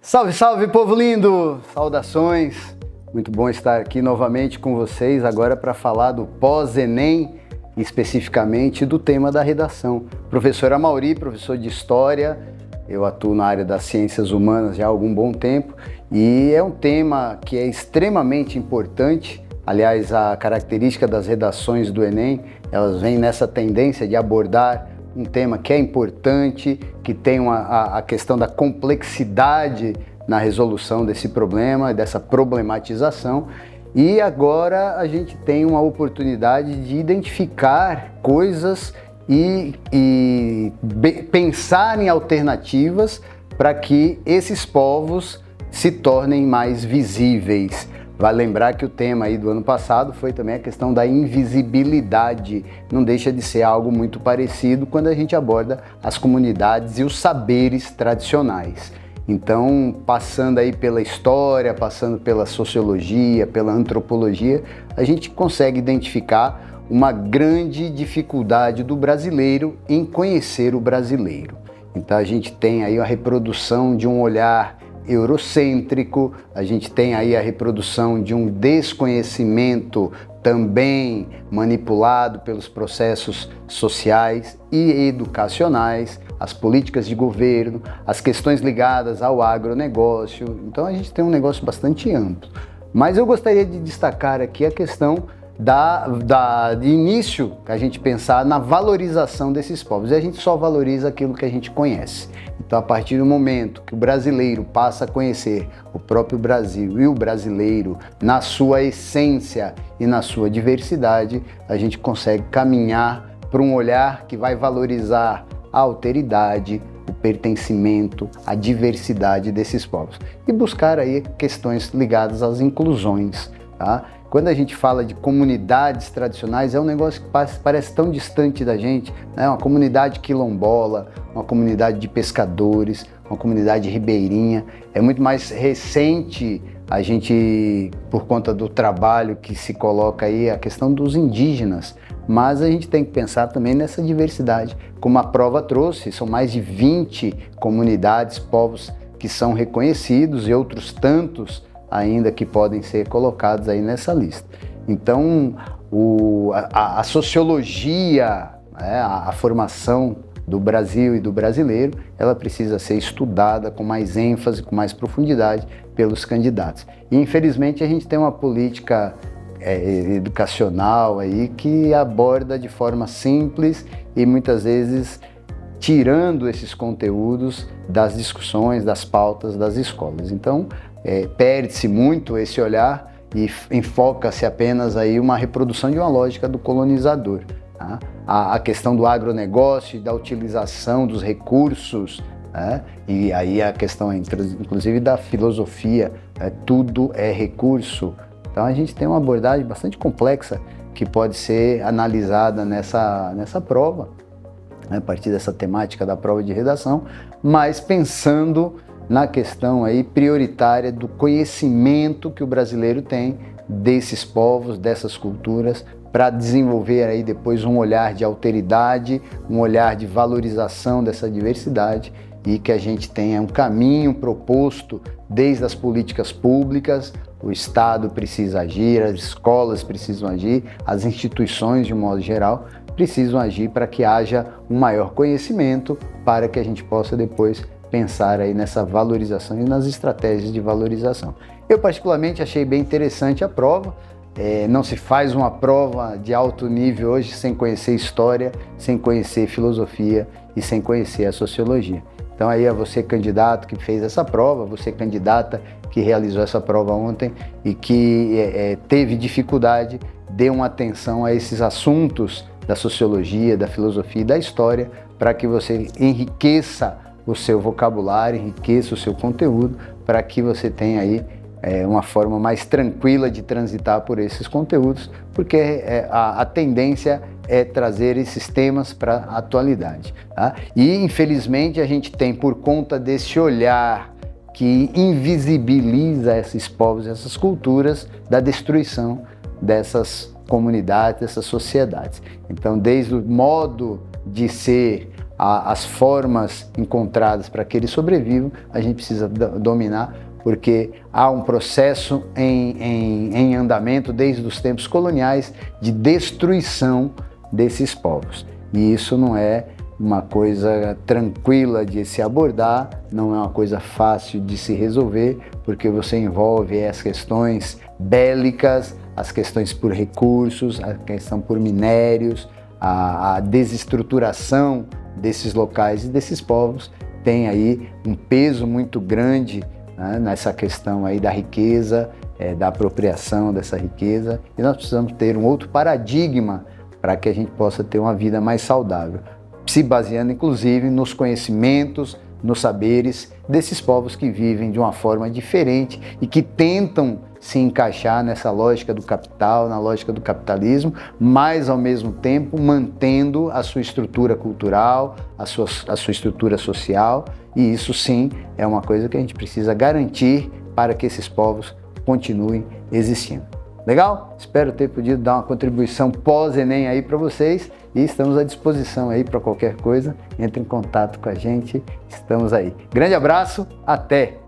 Salve, salve, povo lindo! Saudações! Muito bom estar aqui novamente com vocês, agora para falar do pós-ENEM, especificamente do tema da redação. Professor Amaury, professor de História, eu atuo na área das Ciências Humanas já há algum bom tempo e é um tema que é extremamente importante. Aliás, a característica das redações do ENEM, elas vêm nessa tendência de abordar um tema que é importante, que tem a questão da complexidade na resolução desse problema, dessa problematização. E agora a gente tem uma oportunidade de identificar coisas e pensar em alternativas para que esses povos se tornem mais visíveis. Vale lembrar que o tema aí do ano passado foi também a questão da invisibilidade. Não deixa de ser algo muito parecido quando a gente aborda as comunidades e os saberes tradicionais. Então, passando aí pela história, passando pela sociologia, pela antropologia, a gente consegue identificar uma grande dificuldade do brasileiro em conhecer o brasileiro. Então, a gente tem aí a reprodução de um olhar eurocêntrico, a gente tem aí a reprodução de um desconhecimento também manipulado pelos processos sociais e educacionais, as políticas de governo, as questões ligadas ao agronegócio. Então a gente tem um negócio bastante amplo. Mas eu gostaria de destacar aqui a questão de início, a gente pensar na valorização desses povos. E a gente só valoriza aquilo que a gente conhece. Então, a partir do momento que o brasileiro passa a conhecer o próprio Brasil e o brasileiro na sua essência e na sua diversidade, a gente consegue caminhar para um olhar que vai valorizar a alteridade, o pertencimento, a diversidade desses povos e buscar aí questões ligadas às inclusões, tá? Quando a gente fala de comunidades tradicionais, é um negócio que parece tão distante da gente, né? Uma comunidade quilombola, uma comunidade de pescadores, uma comunidade ribeirinha. É muito mais recente a gente, por conta do trabalho que se coloca aí, a questão dos indígenas. Mas a gente tem que pensar também nessa diversidade. Como a prova trouxe, são mais de 20 comunidades, povos que são reconhecidos e outros tantos ainda que podem ser colocados aí nessa lista. Então, a sociologia, né, a formação do Brasil e do brasileiro, ela precisa ser estudada com mais ênfase, com mais profundidade pelos candidatos. E, infelizmente, a gente tem uma política educacional aí que aborda de forma simples e muitas vezes tirando esses conteúdos das discussões, das pautas das escolas. Então, perde-se muito esse olhar e enfoca-se apenas aí uma reprodução de uma lógica do colonizador. Tá? A questão do agronegócio e da utilização dos recursos, né? E aí a questão, inclusive, da filosofia, tudo é recurso. Então a gente tem uma abordagem bastante complexa que pode ser analisada nessa prova, né? A partir dessa temática da prova de redação, mas pensando na questão aí prioritária do conhecimento que o brasileiro tem desses povos, dessas culturas, para desenvolver aí depois um olhar de alteridade, um olhar de valorização dessa diversidade e que a gente tenha um caminho proposto desde as políticas públicas. O Estado precisa agir, as escolas precisam agir, as instituições de um modo geral precisam agir para que haja um maior conhecimento, para que a gente possa depois pensar aí nessa valorização e nas estratégias de valorização. Eu particularmente achei bem interessante a prova. Não se faz uma prova de alto nível hoje sem conhecer história, sem conhecer filosofia e sem conhecer a sociologia. Então aí a você candidato que fez essa prova, você candidata que realizou essa prova ontem e que teve dificuldade, dê uma atenção a esses assuntos da sociologia, da filosofia e da história para que você enriqueça o seu vocabulário, enriqueça o seu conteúdo, para que você tenha aí uma forma mais tranquila de transitar por esses conteúdos, porque a tendência é trazer esses temas para a atualidade. Tá? E, infelizmente, a gente tem, por conta desse olhar que invisibiliza esses povos, essas culturas, da destruição dessas comunidades, dessas sociedades. Então, desde o modo de ser as formas encontradas para que eles sobrevivam, a gente precisa dominar, porque há um processo em andamento desde os tempos coloniais de destruição desses povos. E isso não é uma coisa tranquila de se abordar, não é uma coisa fácil de se resolver, porque você envolve as questões bélicas, as questões por recursos, a questão por minérios, a desestruturação desses locais e desses povos tem aí um peso muito grande, né, nessa questão aí da riqueza, da apropriação dessa riqueza, e nós precisamos ter um outro paradigma para que a gente possa ter uma vida mais saudável, se baseando inclusive nos conhecimentos, nos saberes desses povos que vivem de uma forma diferente e que tentam se encaixar nessa lógica do capital, na lógica do capitalismo, mas ao mesmo tempo mantendo a sua estrutura cultural, a sua estrutura social, e isso sim é uma coisa que a gente precisa garantir para que esses povos continuem existindo. Legal? Espero ter podido dar uma contribuição pós-ENEM aí para vocês e estamos à disposição aí para qualquer coisa. Entre em contato com a gente, estamos aí. Grande abraço, até!